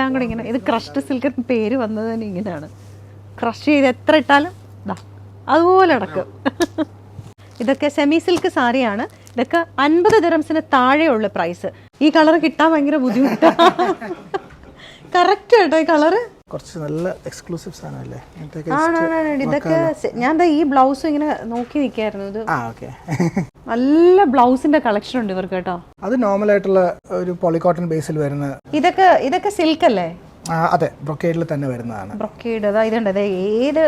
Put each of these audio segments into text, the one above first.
എല്ലാം കൂടെ ഇങ്ങനെ. ഇത് ക്രഷ്ഡ് സിൽക്ക് പേര് വന്നത് തന്നെ ഇങ്ങനെയാണ്. ക്രഷ് ചെയ്ത് എത്ര ഇട്ടാലും ഇതാ അതുപോലെ അടക്കും. ഇതൊക്കെ സെമി സിൽക്ക് സാരിയാണ്. ഇതൊക്കെ 50 ദിറംസിന് താഴെയുള്ള പ്രൈസ്. ഈ കളർ കിട്ടാൻ ഭയങ്കര ബുദ്ധിമുട്ടാണ്. കറക്റ്റ് കേട്ടോ ഈ കളറ്. കുറച്ച് നല്ല എക്സ്ക്ലൂസീവ് സാധനമല്ലേ ഇതൊക്കെ. ഞാൻ ഈ ബ്ലൗസ് ഇങ്ങനെ നോക്കി നിൽക്കായിരുന്നു. ഇത് നല്ല ബ്ലൗസിന്റെ കളക്ഷൻ ഉണ്ട് ഇവർക്ക് കേട്ടോ. അത് നോർമൽ ആയിട്ടുള്ള ഒരു പോളികോട്ടൺ ബേസിൽ വരുന്ന. ഇതൊക്കെ സിൽക്ക് അല്ലേ? അതെ, ബ്രൊക്കേഡിൽ തന്നെ വരുന്നതാണ്. ബ്രൊക്കേഡ് അതാ ഇതുണ്ട്. അതെ, ഏത്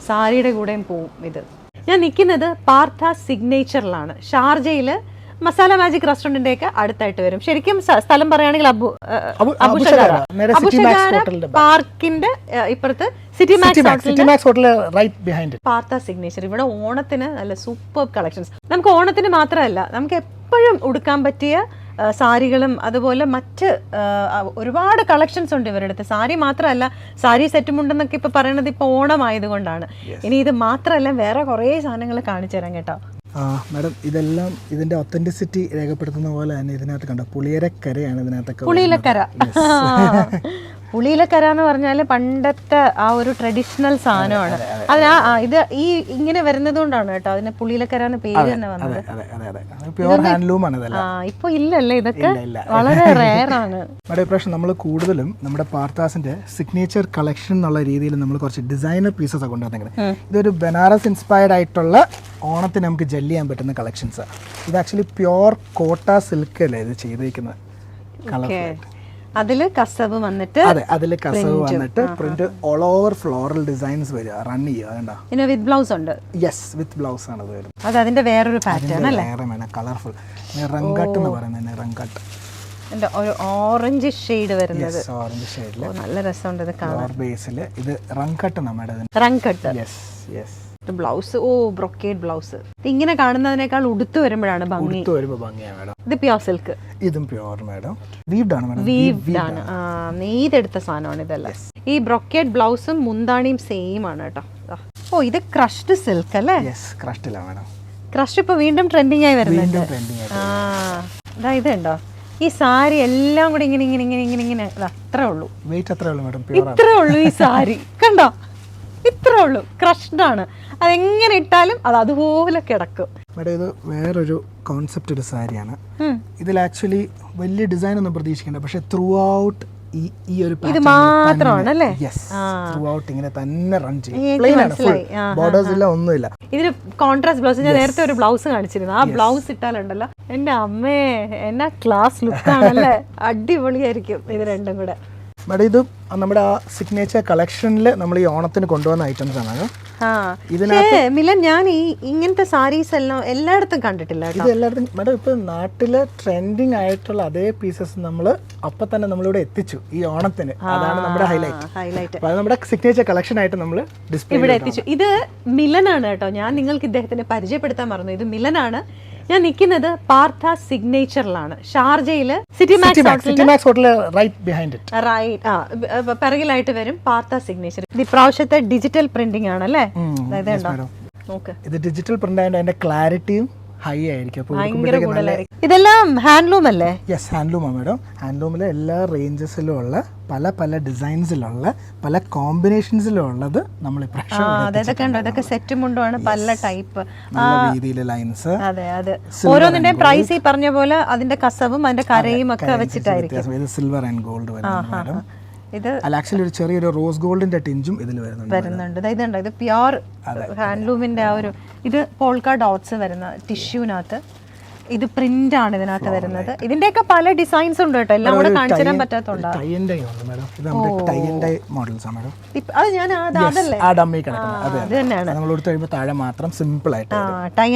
സാരിയുടെ കൂടെയും പോവും ഇത്. ഞാൻ നിൽക്കുന്നത് പാർത്ഥ സിഗ്നേച്ചറിലാണ്. ഷാർജയിൽ മസാല മാജിക് റെസ്റ്റോറന്റിന്റെ ഒക്കെ അടുത്തായിട്ട് വരും. ശരിക്കും സ്ഥലം പറയുകയാണെങ്കിൽ അബുഷഗാര പാർക്കിന്റെ ഇപ്പുറത്ത് city max hotel right behind. Partha signature. ഇവിടെ ഓണത്തിന് നല്ല സൂപ്പർ കളക്ഷൻസ്. നമുക്ക് ഓണത്തിന് മാത്രമല്ല, നമുക്ക് എപ്പോഴും ഉടുക്കാൻ പറ്റിയ സാരികളും അതുപോലെ മറ്റ് ഒരുപാട് കളക്ഷൻസ് ഉണ്ട് ഇവരുടെ അടുത്ത്. സാരി മാത്രമല്ല, സാരി സെറ്റും ഉണ്ടെന്നൊക്കെ ഇപ്പൊ പറയണത് ഇപ്പൊ ഓണമായതുകൊണ്ടാണ്. ഇനി ഇത് മാത്രമല്ല വേറെ കുറേ സാധനങ്ങൾ കാണിച്ചു തരാം കേട്ടോ. മാഡം, ഇതെല്ലാം ഇതിന്റെ ഒത്തന്റിസിറ്റി രേഖപ്പെടുത്തുന്ന പോലെ തന്നെ ഇതിനകത്ത് കണ്ടോ, പുളിയരക്കരയാണ് ഇതിനകത്തൊക്കെ. പുളിയിലക്കര എന്ന് പറഞ്ഞാൽ പണ്ടത്തെ ആ ഒരു ട്രഡീഷണൽ സാധനമാണ്. ഇത് ഈ ഇങ്ങനെ വരുന്നത് കൊണ്ടാണ് കേട്ടോ അതിന് പുളിയിലക്കര എന്ന് പേര് തന്നെ വന്നത്. ഇപ്പൊ ഇല്ലല്ലേ, ഇതൊക്കെ വളരെ റെയർ ആണ്. ഇപ്രാവശ്യം നമ്മൾ കൂടുതലും നമ്മുടെ പാർത്ഥാസിന്റെ സിഗ്നേച്ചർ കളക്ഷൻ എന്നുള്ള രീതിയിൽ നമ്മൾ കുറച്ച് ഡിസൈനർ പീസസ് ഒക്കെ കൊണ്ടുവന്നെങ്കിൽ ഇതൊരു ബനാറസ് ഇൻസ്പയർഡ് ആയിട്ടുള്ള ഓണത്തിന് നമുക്ക് ജെല്ല് ചെയ്യാൻ പറ്റുന്ന കളക്ഷൻസ്. ഇത് ആക്ച്വലി പ്യോർ കോട്ട സിൽക്ക് അല്ലേ ഇത് ചെയ്തിരിക്കുന്നത്. അതില് കസവ് വന്നിട്ട് print all over floral designs വരിക, റൺ ചെയ്യുക. പിന്നെ വിത്ത് ബ്ലൗസ് ഉണ്ട്. യെസ്, വിത്ത് ബ്ലൗസ് ആണ് ഇത് വരുന്നത്. അത് അതിന്റെ വേറൊരു പാറ്റേൺ അല്ലേ, കളർഫുൾ റംഗട്ട് എന്ന് പറയുന്നത്. റംഗട്ട് ഒരു ഓറഞ്ച് ഷെയ്ഡ് വരുന്നത്. ഓറഞ്ച് ഷെയ്ഡില് നല്ല രസമുണ്ട് ഇത് കാണാൻ. ബേസിൽ ഇത് റംഗട്ട് നമ്മുടെ Rangkat. Yes yes. Blouse brocade blouse. ഇങ്ങനെ കാണുന്നതിനേക്കാൾ ഉടുത്തു വരുമ്പോഴാണ് ഭംഗി. ഇത് പ്യോർ സിൽക്ക്. ഇതും പ്യോർ മാഡം. വീവ്ഡ് ആണ് മാഡം. വീവ്ഡ് ആണ്. നെയ്തെടുത്ത സാധനമാണ് ഇതെല്ലാം. ഈ ബ്രൊക്കേഡ് ബ്ലൗസും മുന്താണിയും സെയിം ആണ് കേട്ടോ. ഇത് ക്രഷ്ഡ് സിൽക്ക് അല്ലേ? യെസ്, ക്രഷ്ഡിലാണ് മാഡം. ക്രഷ് ഇപ്പൊ വീണ്ടും ട്രെൻഡിങ് ആയി വരുന്നുണ്ട്. ഇതുണ്ടോ ഈ സാരി എല്ലാം കൂടി ഇങ്ങനെ ഇങ്ങനെ ഇങ്ങനെ ഇങ്ങനെ ഇങ്ങനെ അത്രേ ഉള്ളൂ. വെയിറ്റ് അത്രേ ഉള്ളൂ മാഡം. ഇത്രേ ഉള്ളൂ ഈ സാരി. കണ്ടോ, ഇത്രേ ഉള്ളൂ. ക്രഷ്ഡ് ആണ്. അതെങ്ങനെ ഇട്ടാലും അത് അതുപോലെ കിടക്കും. മേഡം, ഇത് വേറൊരു കോൺസെപ്റ്റ് ഒരു സാരിയാണ്. ഇതിൽ ആക്ച്വലി വലിയ ഡിസൈൻ ഒന്നും പ്രതീക്ഷിക്കണ്ട, പക്ഷെ ത്രൂ ഔട്ട് ഈ ഒരു ഇത് മാത്രമാണ് ത്രൂ ഔട്ട് ഇങ്ങനെ തന്നെ റൺ ചെയ്യും. ബോർഡേഴ്സ് ഇല്ല, ഒന്നുമില്ല. ഇതിന് കോൺട്രാസ്റ്റ് ബ്ലൗസ്. ഞാൻ നേരത്തെ ഒരു ബ്ലൗസ് കാണിച്ചിരുന്നു. ആ ബ്ലൗസ് ഇട്ടാലുണ്ടല്ലോ എന്റെ അമ്മേ, എന്നാ ക്ലാസ് ലുക്ക് ആണല്ലേ. അടിപൊളിയായിരിക്കും ഇത് രണ്ടും കൂടെ. മേഡം, ഇത് നമ്മുടെ ആ സിഗ്നേച്ചർ കളക്ഷനിൽ നമ്മൾ ഈ ഓണത്തിന് കൊണ്ടുവന്ന ഐറ്റംസ് ആണ്. മിലൻ, ഞാൻ ഈ ഇങ്ങനത്തെ സാരീസ് എല്ലാം എല്ലായിടത്തും കണ്ടിട്ടില്ല. ഇത് എല്ലായിടത്തും മേഡം ഇപ്പൊ നാട്ടില് ട്രെൻഡിങ് ആയിട്ടുള്ള അതേ പീസസ് നമ്മൾ അപ്പൊ തന്നെ നമ്മളിവിടെ എത്തിച്ചു ഈ ഓണത്തിന്. അതാണ് നമ്മുടെ ഹൈലൈറ്റ്. നമ്മുടെ സിഗ്നേച്ചർ കളക്ഷൻ ആയിട്ട് നമ്മൾ ഡിസ്പ്ലേ ഇവിടെ എത്തിച്ചു. ഇത് മിലനാണ് കേട്ടോ. ഞാൻ നിങ്ങൾക്ക് ഇദ്ദേഹത്തിനെ പരിചയപ്പെടുത്താൻ മറന്നു. ഇത് മിലനാണ്. ഞാൻ നിൽക്കുന്നത് പാർത്ഥ സിഗ്നേച്ചറിലാണ്. ഷാർജയില് City max hotel right behind it. Right പിറകിലായിട്ട് വരും പാർത്ഥ സിഗ്നേച്ചർ. ഇത് ഇപ്രാവശ്യത്തെ ഡിജിറ്റൽ പ്രിന്റിംഗ് ആണല്ലേ? ഇത് ഡിജിറ്റൽ പ്രിന്റ് ആയതുകൊണ്ട് അതിന്റെ ക്ലാരിറ്റിയും ഹൈ ആയിരിക്കും. ഇതെല്ലാം ഹാൻഡ്ലൂം അല്ലേ? Yes, ഹാൻഡ്ലൂമാണ് madam. ഹാൻഡ്ലൂമിലെ എല്ലാ റേഞ്ചസിലും ഉള്ള പല പല ഡിസൈൻസിലുള്ള പല കോമ്പിനേഷൻസിലും ഉള്ളത് നമ്മൾ ഇതൊക്കെ സെറ്റും കൊണ്ടുമാണ് പല ടൈപ്പ് രീതിയിലെ ലൈൻസ്. അതെ അതെ, ഓരോന്നിന്റെയും പ്രൈസ് ഈ പറഞ്ഞ പോലെ അതിന്റെ കസവും അതിന്റെ കരയും ഒക്കെ വെച്ചിട്ടായിരിക്കും. ഇത് സിൽവർ ആൻഡ് ഗോൾഡ് വരുന്നത്. ഇത് ആക്ച്വലി ഒരു ചെറിയൊരു റോസ് ഗോൾഡിന്റെ ടിഞ്ചും ഇതിൽ വരുന്നുണ്ട്. ഇതുണ്ട്, ഇത് പ്യുവർ ഹാൻഡ്ലൂമിന്റെ ആ ഒരു. ഇത് പോൾക്ക ഡോട്ട്സ് വരുന്ന ടിഷ്യൂനകത്ത്. ഇത് പ്രിന്റ് ആണ് ഇതിനകത്ത് വരുന്നത്. ഇതിന്റെയൊക്കെ പല ഡിസൈൻസ് ഉണ്ട് കേട്ടോ. എല്ലാം കൂടെ കാണിച്ചു തരാൻ പറ്റാത്തോണ്ട് ടൈ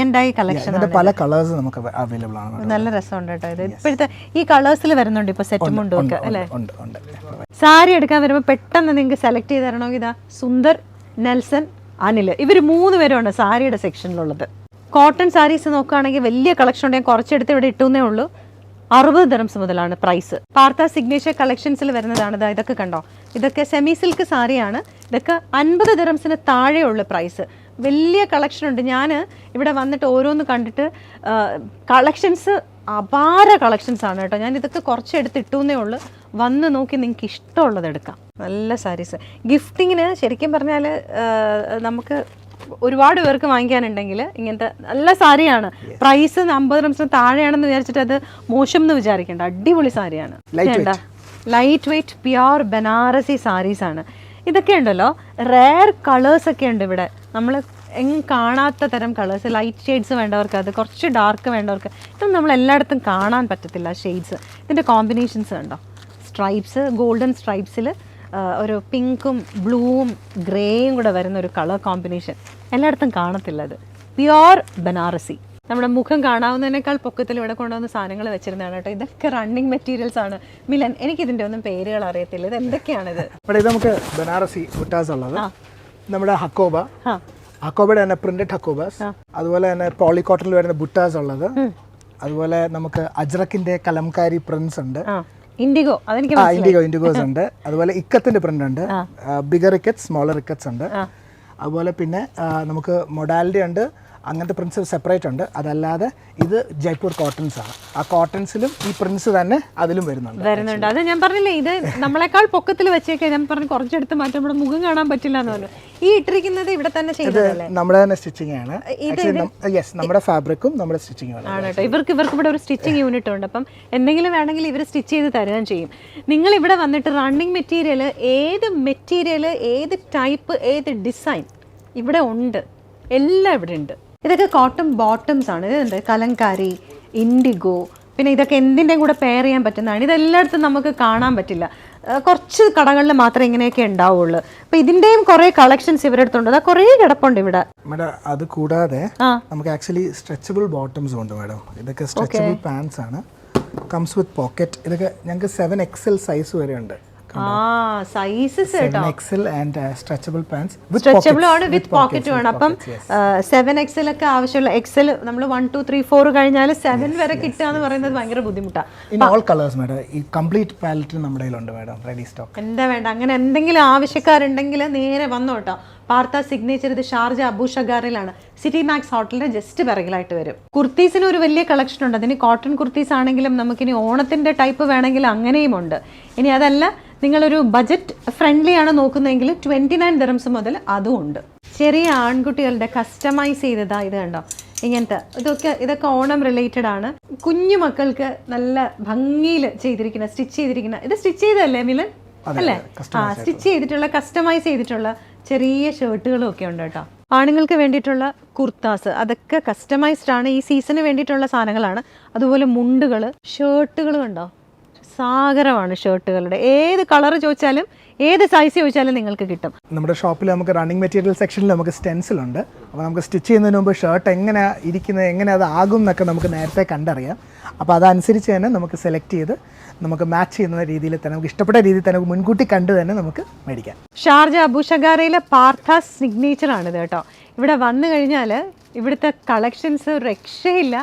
ആൻഡ് ഡൈ കളക്ഷൻ. പല കളേഴ്സ് നമുക്ക് അവൈലബിൾ ആണ്. നല്ല രസമുണ്ട് കേട്ടോ. ഇത് ഇപ്പോഴത്തെ ഈ കളേഴ്സിൽ വരുന്നുണ്ട് ഇപ്പൊ സെറ്റും മുണ്ടും ഒക്കെ അല്ലേ. സാരി എടുക്കാൻ വരുമ്പോൾ പെട്ടെന്ന് നിങ്ങൾക്ക് സെലക്ട് ചെയ്ത് തരണമെങ്കിൽ ഇതാ സുന്ദർ, നെൽസൺ, അനിൽ, ഇവർ 3 പേരുമാണ് സാരിയുടെ സെക്ഷനിലുള്ളത്. കോട്ടൺ സാരീസ് നോക്കുകയാണെങ്കിൽ വലിയ കളക്ഷൻ ഉണ്ട്. ഞാൻ കുറച്ചെടുത്ത് ഇവിടെ ഇട്ടുന്നേ ഉള്ളൂ. 60 ദിറംസ് മുതലാണ് പ്രൈസ്. പാർത്ഥ സിഗ്നേച്ചർ കളക്ഷൻസിൽ വരുന്നതാണ്. ഇതൊക്കെ കണ്ടോ, ഇതൊക്കെ സെമി സിൽക്ക് സാരിയാണ്. ഇതൊക്കെ 50 ദിറംസിന് താഴെയുള്ള പ്രൈസ്. വലിയ കളക്ഷൻ ഉണ്ട്. ഞാൻ ഇവിടെ വന്നിട്ട് ഓരോന്ന് കണ്ടിട്ട് കളക്ഷൻസ് അപാര കളക്ഷൻസ് ആണ് കേട്ടോ. ഞാൻ ഇതൊക്കെ കുറച്ചെടുത്ത് ഇട്ടുന്നേ ഉള്ളൂ. വന്ന് നോക്കി നിങ്ങൾക്ക് ഇഷ്ടമുള്ളത് എടുക്കാം. നല്ല സാരീസ് ഗിഫ്റ്റിങ്ങിന് ശരിക്കും പറഞ്ഞാൽ നമുക്ക് ഒരുപാട് പേർക്ക് വാങ്ങിക്കാനുണ്ടെങ്കിൽ ഇങ്ങനത്തെ നല്ല സാരിയാണ്. പ്രൈസ് 50 റംസിന് താഴെയാണെന്ന് വിചാരിച്ചിട്ട് അത് മോശം എന്ന് വിചാരിക്കേണ്ട, അടിപൊളി സാരിയാണ്. Light weight pure Banarasi saris ആണ് ഇതൊക്കെ. ഉണ്ടല്ലോ റെയർ കളേഴ്സ് ഒക്കെ ഉണ്ട് ഇവിടെ, നമ്മൾ എങ്ങും കാണാത്ത തരം കളേഴ്സ്. ലൈറ്റ് ഷെയ്ഡ്സ് വേണ്ടവർക്ക്, അത് കുറച്ച് ഡാർക്ക് വേണ്ടവർക്ക്, ഇതൊന്നും നമ്മൾ എല്ലായിടത്തും കാണാൻ പറ്റത്തില്ല ഷെയ്ഡ്സ്. ഇതിൻ്റെ കോമ്പിനേഷൻസ് കണ്ടോ, സ്ട്രൈപ്സ്, ഗോൾഡൻ സ്ട്രൈപ്സിൽ ഒരു പിങ്കും ബ്ലൂവും ഗ്രേയും കൂടെ വരുന്ന ഒരു കളർ കോമ്പിനേഷൻ എല്ലായിടത്തും കാണത്തില്ല. അത് പ്യുർ ബനാറസി. നമ്മുടെ മുഖം കാണാവുന്നതിനേക്കാൾ പൊക്കത്തിൽ ഇവിടെ കൊണ്ടുവന്ന സാധനങ്ങൾ വെച്ചിരുന്നതാണ് കേട്ടോ. ഇതൊക്കെ റണ്ണിങ് മെറ്റീരിയൽസ് ആണ്. മിലൻ, എനിക്കിതിൻ്റെ ഒന്നും പേരുകൾ അറിയത്തില്ല, ഇത് എന്തൊക്കെയാണിത്? ഇവിടെ ഇത് നമുക്ക് ബനാറസി ബുട്ടാസ് ഉള്ളത്, നമ്മുടെ ഹക്കോബ, ഹക്കോബയുടെ തന്നെ പ്രിന്റഡ് ഹക്കോബാസ്, അതുപോലെ തന്നെ പോളികോട്ടണിൽ വരുന്ന ബുട്ടാസ് ഉള്ളത്, അതുപോലെ നമുക്ക് അജ്രക്കിന്റെ കലംകാരി പ്രിന്റ്സ് ഉണ്ട്, ഇൻഡിഗോ, അതെനിക്ക് ഇൻഡിഗോസ് ഉണ്ട്, അതുപോലെ ഇക്കത്തിന്റെ പ്രിന്റ് ഉണ്ട്, ബിഗർ ഇക്കറ്റ്സ്, സ്മോളർ ഇക്കറ്റ്സ് ഉണ്ട്, അതുപോലെ പിന്നെ നമുക്ക് മൊഡാലിറ്റി ഉണ്ട്, അങ്ങനത്തെ പ്രിന്റ്സ് സെപ്പറേറ്റ് ഉണ്ട്. അതല്ലാതെ ഇത് ജയ്പൂർ കോട്ടൺസ് ആണ്. ആ കോട്ടൺസിലും ഈ പ്രിന്റ്സ് തന്നെ അതിലും വരുന്നുണ്ട്. അത് ഞാൻ പറഞ്ഞില്ലേ, ഇത് നമ്മളെക്കാൾ പൊക്കത്തിൽ വെച്ചേക്കെ. ഞാൻ പറഞ്ഞു കുറച്ചെടുത്ത് മാറ്റം, നമ്മുടെ മുഖം കാണാൻ പറ്റില്ല എന്ന് പറഞ്ഞു. ഈ ഇട്ടിരിക്കുന്നത് ഇവിടെ തന്നെ ചെയ്തതല്ലേ? നമ്മുടെ തന്നെ സ്റ്റിച്ചിങ് ആണ്. നമ്മുടെ ഫാബ്രിക്കും നമ്മുടെ സ്റ്റിച്ചിങ് ആണ് കേട്ടോ. ഇവർക്ക് ഇവിടെ ഒരു സ്റ്റിച്ചിങ് യൂണിറ്റ് ഉണ്ട്. അപ്പം എന്തെങ്കിലും വേണമെങ്കിൽ ഇവർ സ്റ്റിച്ച് ചെയ്ത് തരുകയും ചെയ്യും. നിങ്ങൾ ഇവിടെ വന്നിട്ട് റണ്ണിങ് മെറ്റീരിയൽ, ഏത് ടൈപ്പ്, ഏത് ഡിസൈൻ ഇവിടെ ഉണ്ട്, എല്ലാം ഇവിടെ ഉണ്ട്. ഇതൊക്കെ കോട്ടൺ ബോട്ടംസ് ആണ്. ഇതുണ്ട് കലംകാരി, ഇൻഡിഗോ, പിന്നെ ഇതൊക്കെ എന്തിൻ്റെയും കൂടെ പെയർ ചെയ്യാൻ പറ്റുന്നതാണ്. ഇതെല്ലായിടത്തും നമുക്ക് കാണാൻ പറ്റില്ല, കുറച്ച് കടകളിൽ മാത്രമേ ഇങ്ങനെയൊക്കെ ഉണ്ടാവുള്ളൂ. അപ്പം ഇതിൻ്റെയും കുറേ കളക്ഷൻസ് ഇവരുടെ അടുത്തുണ്ട്. അതാ കുറേ കിടപ്പുണ്ട് ഇവിടെ. മാഡം അത് കൂടാതെ നമുക്ക് ആക്ച്വലി സ്ട്രെച്ചബിൾ ബോട്ടംസ് ഉണ്ട് മാഡം. ഇതൊക്കെ സ്ട്രെച്ചബിൾ പാൻസ് ആണ്, കംസ് വിത്ത് പോക്കറ്റ്. ഇതൊക്കെ ഞങ്ങൾക്ക് 7XL സൈസ് വരെ ഉണ്ട്. സൈസസ് കേട്ടോ, XL and stretchable pants, stretchable ആണ് വിത്ത് പോക്കറ്റും ആണ്. അപ്പം 7XL ഒക്കെ ആവശ്യമുള്ള, XL നമ്മൾ 1 2 3 4 കഴിഞ്ഞാൽ 7 വരെ കിട്ടുക എന്ന് പറയുന്നത് ഭയങ്കര ബുദ്ധിമുട്ടാണ്. ഇൻ ഓൾ കളേഴ്സ് മാഡം, ഈ കംപ്ലീറ്റ് പാലറ്റ് നമ്മുടെ കയ്യിലുണ്ട് മാഡം, റെഡി സ്റ്റോക്ക്. എന്താ വേണ്ട, അങ്ങനെ എന്തെങ്കിലും ആവശ്യക്കാരുണ്ടെങ്കിൽ നേരെ വന്നോ കേട്ടോ. പാർത്ത സിഗ്നേച്ചർ, ഇത് ഷാർജ അബു ഷഗാറിലാണ്, സിറ്റി മാക്സ് ഹോട്ടലിന്റെ ജസ്റ്റ് പിറകിലായിട്ട് വരും. കുർത്തീസിന് ഒരു വലിയ കളക്ഷൻ ഉണ്ട്. അതിന് കോട്ടൺ കുർത്തീസ് ആണെങ്കിലും നമുക്കിനി ഓണത്തിന്റെ ടൈപ്പ് വേണമെങ്കിൽ അങ്ങനെയും ഉണ്ട്. ഇനി അതല്ല, നിങ്ങളൊരു ബജറ്റ് ഫ്രണ്ട്ലി ആണ് നോക്കുന്നതെങ്കിൽ 29 ദിറംസ് മുതൽ അതും ഉണ്ട്. ചെറിയ ആൺകുട്ടികളുടെ കസ്റ്റമൈസ് ചെയ്തതാ ഇത് കണ്ടോ, ഇങ്ങനത്തെ ഇതൊക്കെ ഓണം റിലേറ്റഡ് ആണ്. കുഞ്ഞു മക്കൾക്ക് നല്ല ഭംഗിയിൽ ചെയ്തിരിക്കുന്ന, സ്റ്റിച്ച് ചെയ്തിരിക്കുന്ന, ഇത് സ്റ്റിച്ച് ചെയ്തല്ലേ മിലൻ അല്ലേ? സ്റ്റിച്ച് ചെയ്തിട്ടുള്ള, കസ്റ്റമൈസ് ചെയ്തിട്ടുള്ള ചെറിയ ഷർട്ടുകളും ഒക്കെ ഉണ്ട് കേട്ടോ. ആണുങ്ങൾക്ക് വേണ്ടിയിട്ടുള്ള കുർത്താസ്, അതൊക്കെ കസ്റ്റമൈസ്ഡ് ആണ്, ഈ സീസണിന് വേണ്ടിയിട്ടുള്ള സാധനങ്ങളാണ്. അതുപോലെ മുണ്ടുകൾ, ഷർട്ടുകൾ കണ്ടോ, സാഗരമാണ് ഷർട്ടുകളുടെ. ഏത് കളർ ചോദിച്ചാലും, ഏത് സൈസ് ചോദിച്ചാലും നിങ്ങൾക്ക് കിട്ടും. നമ്മുടെ ഷോപ്പിൽ നമുക്ക് റണ്ണിങ് മെറ്റീരിയൽ സെക്ഷനിൽ നമുക്ക് സ്റ്റെൻസിൽ ഉണ്ട്. അപ്പോൾ നമുക്ക് സ്റ്റിച്ച് ചെയ്യുന്നതിന് മുമ്പ് ഷർട്ട് എങ്ങനെ ഇരിക്കുന്നത്, എങ്ങനെ അത് ആകും എന്നൊക്കെ നമുക്ക് നേരത്തെ കണ്ടറിയാം. അപ്പോൾ അതനുസരിച്ച് തന്നെ നമുക്ക് സെലക്ട് ചെയ്ത് നമുക്ക് മാച്ച് ചെയ്യുന്ന രീതിയിൽ തന്നെ, നമുക്ക് ഇഷ്ടപ്പെട്ട രീതിയിൽ തന്നെ മുൻകൂട്ടി കണ്ട് തന്നെ നമുക്ക് മേടിക്കാം. ഷാർജ അബു ഷഗാറയിലെ പാർത്ഥ സിഗ്നേച്ചർ ആണിത് കേട്ടോ. ഇവിടെ വന്നു കഴിഞ്ഞാൽ ഇവിടുത്തെ കളക്ഷൻസ് രക്ഷയില്ല,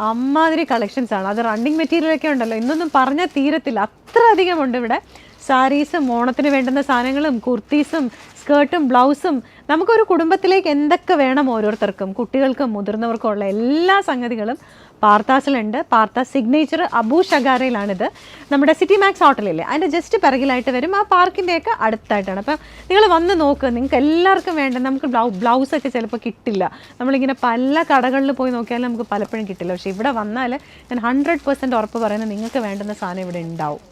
അമ്മാതിരി കളക്ഷൻസ് ആണ്. അത് റണ്ണിങ് മെറ്റീരിയലൊക്കെ ഉണ്ടല്ലോ, ഇന്നൊന്നും പറഞ്ഞാൽ തീരത്തില്ല, അത്ര അധികമുണ്ട് ഇവിടെ. സാരീസും ഓണത്തിന് വേണ്ടുന്ന സാധനങ്ങളും, കുർത്തീസും, സ്കേർട്ടും, ബ്ലൗസും, നമുക്കൊരു കുടുംബത്തിലേക്ക് എന്തൊക്കെ വേണം ഓരോരുത്തർക്കും, കുട്ടികൾക്കും മുതിർന്നവർക്കും ഉള്ള എല്ലാ സംഗതികളും പാർത്താസിലുണ്ട്. പാർത്ത സിഗ്നേച്ചർ അബു ഷഗാറയിലാണിത്. നമ്മുടെ സിറ്റി മാക്സ് ഹോട്ടലില്ലേ, അതിൻ്റെ ജസ്റ്റ് പിറകിലായിട്ട് വരും. ആ പാർക്കിൻ്റെയൊക്കെ അടുത്തായിട്ടാണ്. അപ്പം നിങ്ങൾ വന്ന് നോക്കുക, നിങ്ങൾക്ക് എല്ലാവർക്കും വേണ്ട. നമുക്ക് ബ്ലൗസൊക്കെ ചിലപ്പോൾ കിട്ടില്ല, നമ്മളിങ്ങനെ പല കടകളിൽ പോയി നോക്കിയാലും നമുക്ക് പലപ്പോഴും കിട്ടില്ല. പക്ഷേ ഇവിടെ വന്നാൽ ഞാൻ 100% ഉറപ്പ് പറയുന്നത് നിങ്ങൾക്ക് വേണ്ടുന്ന സാധനം ഇവിടെ ഉണ്ടാവും.